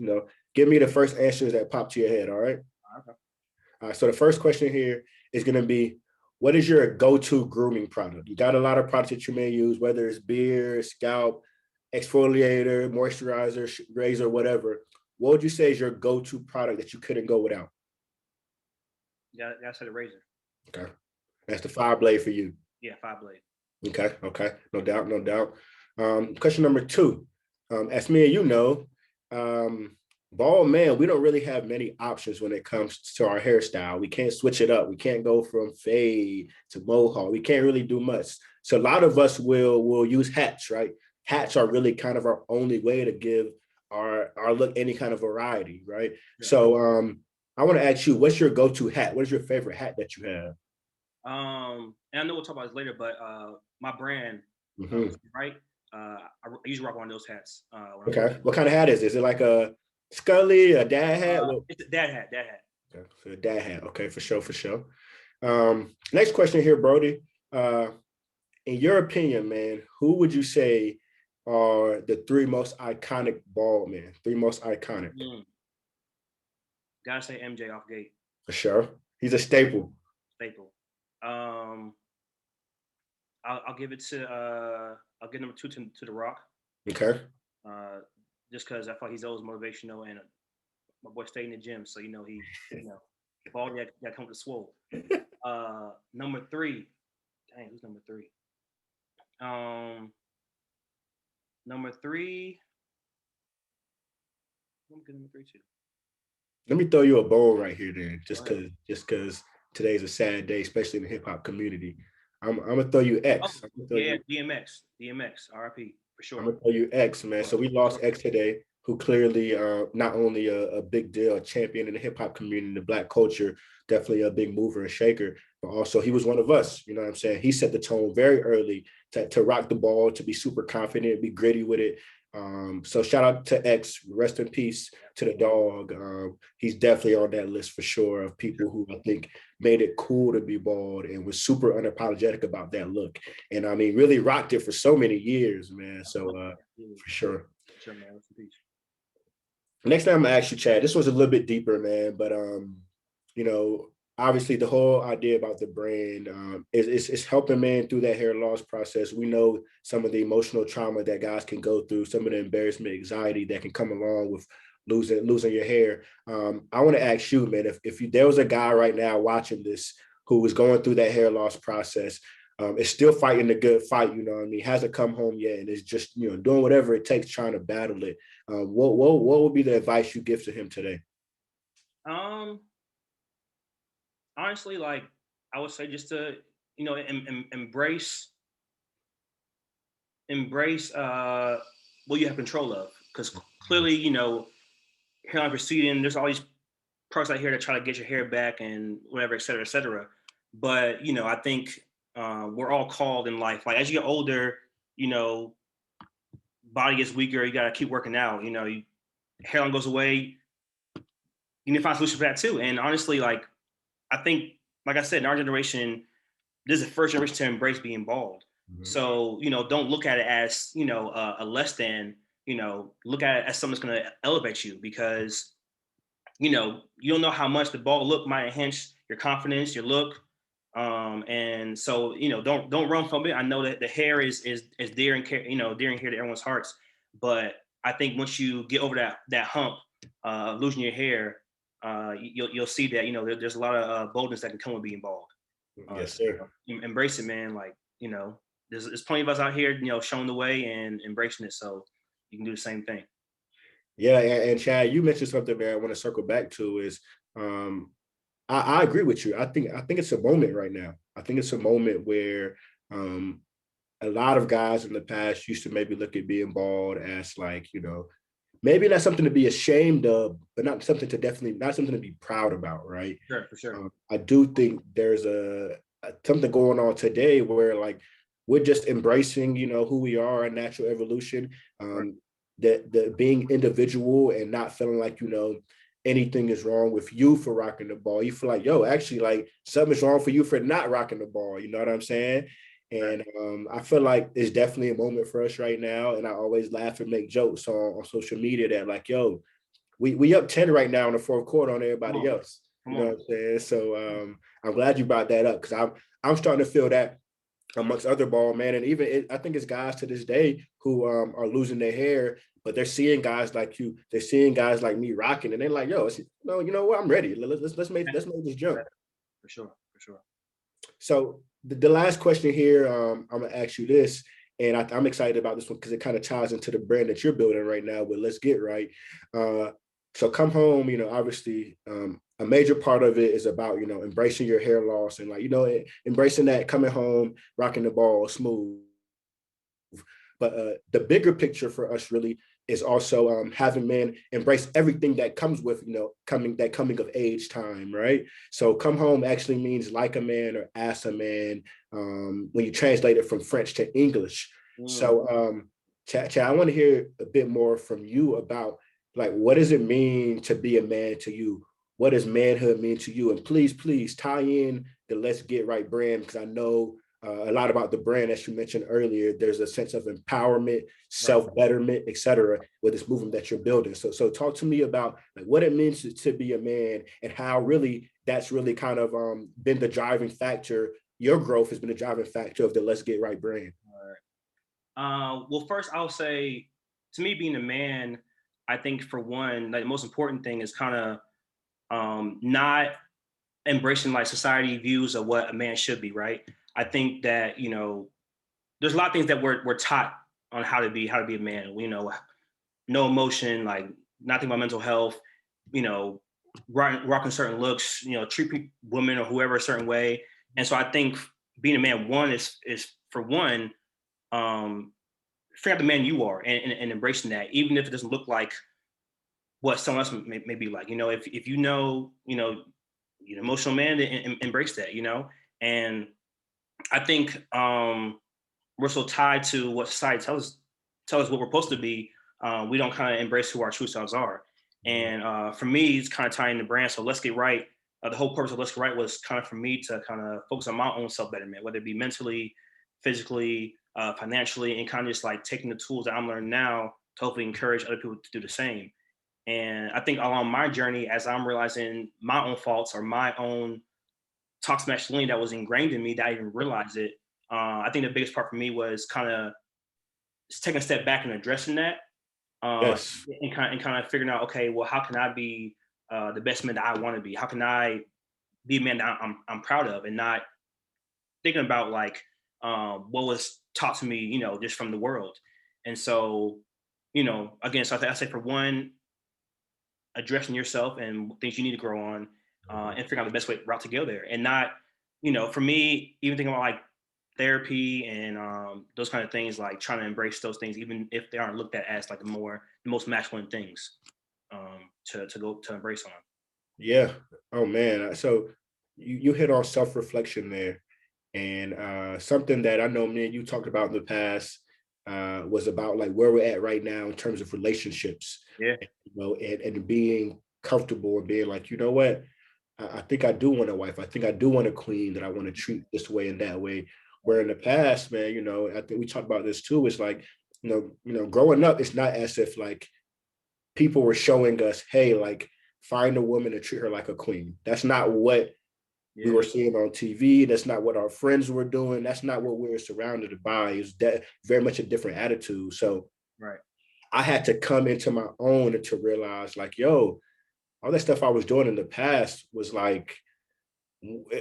give me the first answers that pop to your head. All right. Okay. All right. So the first question here is gonna be, what is your go-to grooming product? You got a lot of products that you may use, whether it's beard, scalp, exfoliator, moisturizer, razor, whatever. What would you say is your go-to product that you couldn't go without? Yeah, that's the razor. Okay. That's the 5-blade for you. Yeah, 5-blade. Okay. Okay. No doubt. No doubt. Question number two. As me and um, bald man, we don't really have many options when it comes to our hairstyle. We can't switch it up. We can't go from fade to mohawk. We can't really do much. So a lot of us will use hats, right? Hats are really kind of our only way to give our look any kind of variety, right? Yeah. So I want to ask you, what's your go-to hat? What is your favorite hat that you have? And I know we'll talk about this later, but my brand, right? I usually rock one of those hats. Okay. What kind of hat is it? Is it like a Scully, a dad hat? It's a dad hat. Okay. So a dad hat. Okay, for sure, for sure. Next question here, Brody. In your opinion, man, who would you say are the three most iconic bald men? Three most iconic. Gotta say MJ off gate. For sure. He's a staple. Staple. I'll give it to I'll give number 2 to The Rock. Okay. Just because I feel like he's always motivational, and my boy stayed in the gym, so he ball got come to swole. Number 3, dang, who's number 3? Number 3, I'm good number 3 too. Let me throw you a bone right here, then, just because today's a sad day, especially in the hip hop community. I'm gonna throw you X. DMX, RIP for sure. I'm gonna throw you X, man. So we lost X today, who clearly not only a big deal, a champion in the hip hop community, the Black culture, definitely a big mover and shaker. but also he was one of us. You know what I'm saying? He set the tone very early to rock the ball, to be super confident, be gritty with it. So shout out to X, rest in peace to the dog. He's definitely on that list for sure of people who I think made it cool to be bald and was super unapologetic about that look. And I mean, really rocked it for so many years, man. So for sure. Sure, man. Rest in peace. Next time I'm gonna ask you, Chad, this was a little bit deeper, man, but you know, obviously the whole idea about the brand is helping man through that hair loss process. We know some of the emotional trauma that guys can go through, some of the embarrassment, anxiety that can come along with losing your hair. I want to ask you, man, if there was a guy right now watching this who was going through that hair loss process, is still fighting the good fight, you know what I mean, hasn't come home yet, and is just, you know, doing whatever it takes trying to battle it. What would be the advice you give to him today? Um, Honestly, like I would say, just to embrace what you have control of, because clearly, hairline proceeding, there's all these products out here that try to get your hair back and whatever, et cetera, et cetera. But I think we're all called in life. Like as you get older, you know, body gets weaker. You got to keep working out. Hairline goes away. You need to find a solution for that too. And honestly, like I think, like I said, in our generation, this is the first generation to embrace being bald. Mhm. So don't look at it as a less than. Look at it as something that's going to elevate you, because you don't know how much the bald look might enhance your confidence, your look. And so don't run from it. I know that the hair is dear and dear and here to everyone's hearts, but I think once you get over that hump of losing your hair, you'll see that there's a lot of boldness that can come with being bald. Yes, sir. Embrace it, man. Like there's plenty of us out here showing the way and embracing it, so you can do the same thing. Yeah, and Chad, you mentioned something there I want to circle back to is um, I agree with you. I think it's a moment right now. I think it's a moment where um, a lot of guys in the past used to maybe look at being bald as like, you know, maybe not something to be ashamed of, but not something to be proud about, right? Sure, for sure. I do think there's something going on today where like we're just embracing, you know, who we are, our natural evolution, Right. that the being individual and not feeling like, you know, anything is wrong with you for rocking the ball. You feel like, yo, actually, like something's wrong for you for not rocking the ball. You know what I'm saying? Right. And I feel like it's definitely a moment for us right now. And I always laugh and make jokes on social media that like, yo, we up 10 right now in the fourth quarter on everybody else. Come You know on. what I'm saying? So I'm glad you brought that up because I'm starting to feel that amongst other ball man, and even I think it's guys to this day who are losing their hair, but they're seeing guys like you, they're seeing guys like me rocking, and they're like, yo, no, you know what? I'm ready. Let's make this jump. For sure, for sure. So the last question here, I'm gonna ask you this, and I'm excited about this one because it kind of ties into the brand that you're building right now with Let's Get Right. So Come Home, you know, obviously a major part of it is about, you know, embracing your hair loss and like, you know, embracing that coming home, rocking the ball smooth. But the bigger picture for us really is also having men embrace everything that comes with, you know, coming of age time, right? So come home actually means like a man or as a man when you translate it from French to English. So Chad, I want to hear a bit more from you about like what does it mean to be a man to you? What does manhood mean to you? And please tie in the Let's Get Right brand because I know a lot about the brand, as you mentioned earlier. There's a sense of empowerment, self-betterment, et cetera, with this movement that you're building. So talk to me about like what it means to be a man and how really that's really kind of been the driving factor. Your growth has been the driving factor of the Let's Get Right brand. All right. Well, first I'll say, to me, being a man, I think for one, like the most important thing is kind of not embracing like society views of what a man should be, right? I think that there's a lot of things that we're taught on how to be a man. No emotion, like not thinking about mental health, you know, rocking certain looks, treat women or whoever a certain way. And so I think being a man, one is for one, figure out the man you are and embracing that, even if it doesn't look like what someone else may be like. If you know, you're an emotional man, then embrace that, And I think we're so tied to what society tells us what we're supposed to be. We don't kind of embrace who our true selves are. And for me, it's kind of tying the brand. So let's get right. The whole purpose of Let's Get Right was kind of for me to kind of focus on my own self betterment, whether it be mentally, physically, financially, and kind of just like taking the tools that I'm learning now to hopefully encourage other people to do the same. And I think along my journey, as I'm realizing my own faults or my own toxic masculinity that was ingrained in me that I didn't realize it, I think the biggest part for me was kind of taking a step back and addressing that, uh, Yes. and kind of figuring out, okay, well, how can I be the best man that I want to be? How can I be a man that I'm proud of, and not thinking about like what was taught to me, just from the world. And so, again, so I say for one, addressing yourself and things you need to grow on, and figure out the best route to go there, and not, for me, even thinking about like therapy and those kind of things, like trying to embrace those things, even if they aren't looked at as like the most masculine things, to go to embrace on. Yeah. Oh man. So you hit on self-reflection there. And something that I know me and you talked about in the past was about like where we're at right now in terms of relationships, Yeah, and being comfortable and being like, you know what, I think I do want a wife. I think I do want a queen that I want to treat this way and that way. Where in the past, man, I think we talked about this too. It's like, growing up, it's not as if like people were showing us, hey, like find a woman to treat her like a queen. That's not what we yeah, were seeing on TV. That's not what our friends were doing. That's not what we were surrounded by. It's very much a different attitude. So right. I had to come into my own and to realize, like, yo, all that stuff I was doing in the past was like,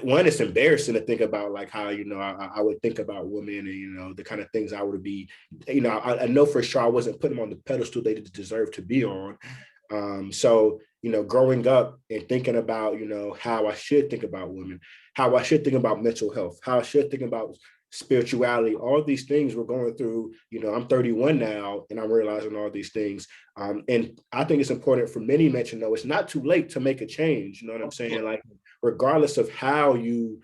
one, it's embarrassing to think about, like how I would think about women, and the kind of things I would be. I know for sure I wasn't putting them on the pedestal they deserve to be on. So, growing up and thinking about, how I should think about women, how I should think about mental health, how I should think about spirituality, all these things we're going through. I'm 31 now and I'm realizing all these things. And I think it's important for many men to know it's not too late to make a change. You know what I'm Oh, saying? sure. Like, regardless of how you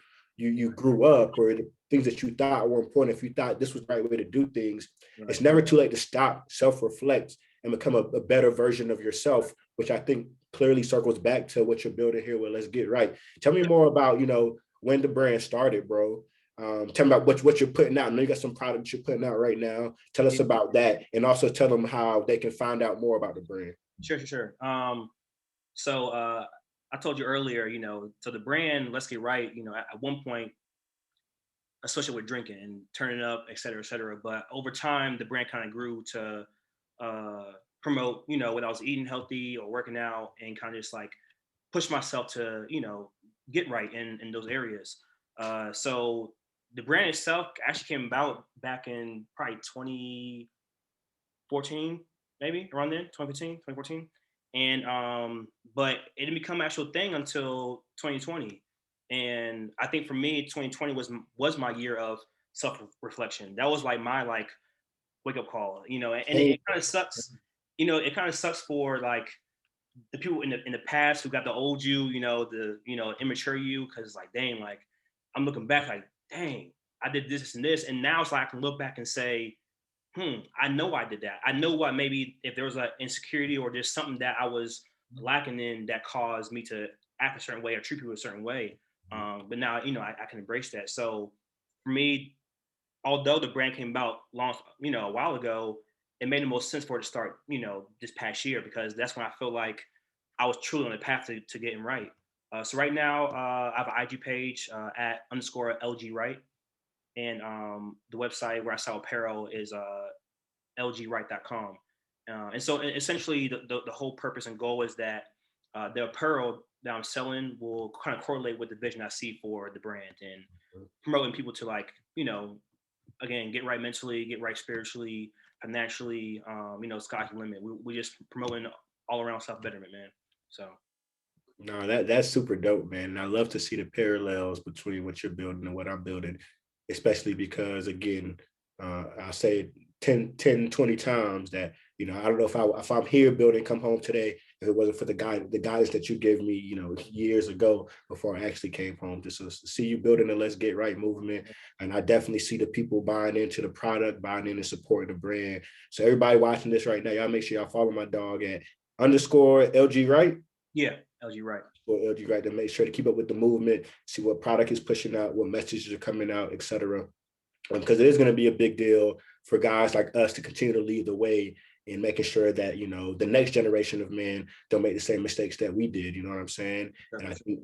grew up or the things that you thought were important, if you thought this was the right way to do things, Right. it's never too late to stop, self-reflect, and become a better version of yourself, which I think clearly circles back to what you're building here with Let's Get Right. Tell me more about, when the brand started, bro. Tell me about what you're putting out. I know you got some products you're putting out right now. Tell us Yeah, about that, and also tell them how they can find out more about the brand. sure, sure, sure. So I told you earlier, so the brand Let's Get Right, at one point, especially with drinking and turning up, et cetera, et cetera. But over time, the brand kind of grew to promote, when I was eating healthy or working out, and kind of just like push myself to, get right in those areas. So the brand itself actually came about back in probably 2014, maybe around then, 2015, 2014. And but it didn't become an actual thing until 2020. And I think for me, 2020 was my year of self-reflection. That was like my like wake up call, and Hey, it kind of sucks, it kind of sucks for like the people in the past who got the old you, the immature you, because like dang, like I'm looking back like dang, I did this and this, and now it's like I can look back and say, I know I did that. I know what maybe if there was an insecurity or just something that I was lacking in that caused me to act a certain way or treat people a certain way. But now, I can embrace that. So for me, although the brand came about long, a while ago, it made the most sense for it to start, this past year, because that's when I feel like I was truly on the path to getting right. So right now, I have an IG page at underscore LG Right, and the website where I sell apparel is lgright.com. And so essentially, the whole purpose and goal is that the apparel that I'm selling will kind of correlate with the vision I see for the brand, and promoting people to like, again, get right mentally, get right spiritually, financially. Sky's the limit. We just promoting all around self betterment, man. So no, that's super dope, man. And I love to see the parallels between what you're building and what I'm building, especially because again, I say 10, 20 times that You know, I don't know if I'm here building Come Home today, if it wasn't for the guidance that you gave me, you know, years ago before I actually came home. Just to see you building the Let's Get Right movement. And I definitely see the people buying into the product, buying in and supporting the brand. So everybody watching this right now, y'all make sure y'all follow my dog at _LG Right. Yeah, LG Right. Or LG Right, to make sure to keep up with the movement, see what product is pushing out, what messages are coming out, etc. Because it is going to be a big deal for guys like us to continue to lead the way in making sure that, you know, the next generation of men don't make the same mistakes that we did. You know what I'm saying? And I think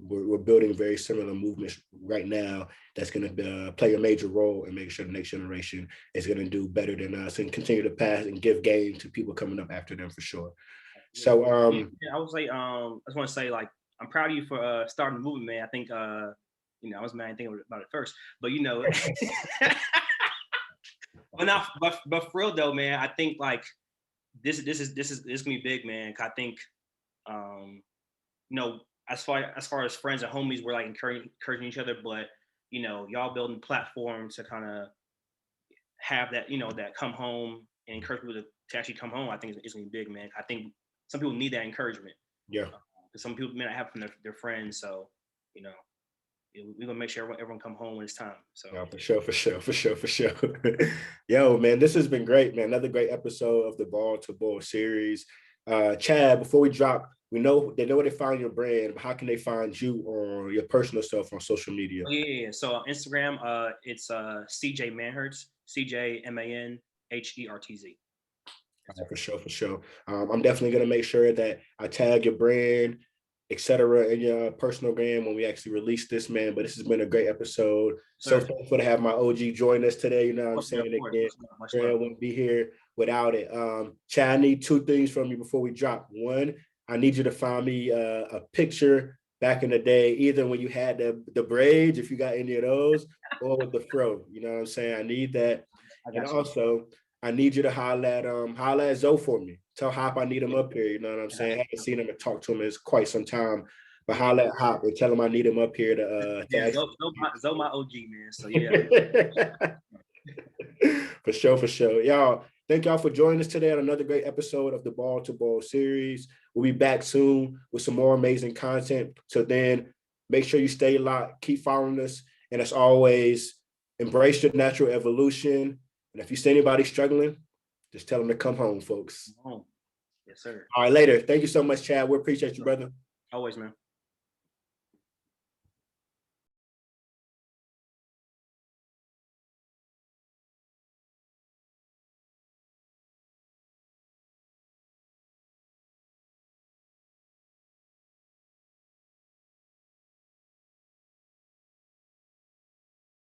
we're building very similar movements right now that's going to play a major role in making sure the next generation is going to do better than us and continue to pass and give game to people coming up after them for sure. So yeah, I would say I just want to say, like, I'm proud of you for starting the movement, man. I think you know, I was mad thinking about it first, but you know, but for real though, man, I think like this gonna be big, man. I think you know, as far as friends and homies, we're like encouraging each other, but you know, y'all building platforms to kind of have that, you know, that come home and encourage people to actually come home. I think it's gonna be big, man. I think some people need that encouragement. yeah. Because some people may not have from their friends, so you know, we're gonna make sure everyone come home when it's time. So Yeah, for sure. Yo, man, this has been great, man. Another great episode of the Ball to Ball series. Chad, before we drop, they know where to find your brand, but how can they find you or your personal self on social media? yeah. So on Instagram, it's CJ Manhertz, CJManhertz. For sure. I'm definitely gonna make sure that I tag your brand, etc., in your personal brand when we actually release this, man. But this has been a great episode. So thankful to have my OG join us today. You know what I'm saying? Again, brand wouldn't be here without it. Chad, I need two things from you before we drop. One, I need you to find me a picture back in the day, either when you had the braids, if you got any of those, or with the fro. You know what I'm saying? I need that. And also, I need you to holler at Zoe for me. Tell Hop I need him up here. You know what I'm saying? I haven't seen him and talked to him in quite some time. But holler at Hop and tell him I need him up here to yeah, Zoe my OG, man. So yeah. For sure. Y'all, thank y'all for joining us today on another great episode of the Ball to Ball series. We'll be back soon with some more amazing content. So then make sure you stay locked, keep following us. And as always, embrace your natural evolution. And if you see anybody struggling, just tell them to come home, folks. Come home. Yes, sir. All right, later. Thank you so much, Chad. We appreciate you, brother. Always, man.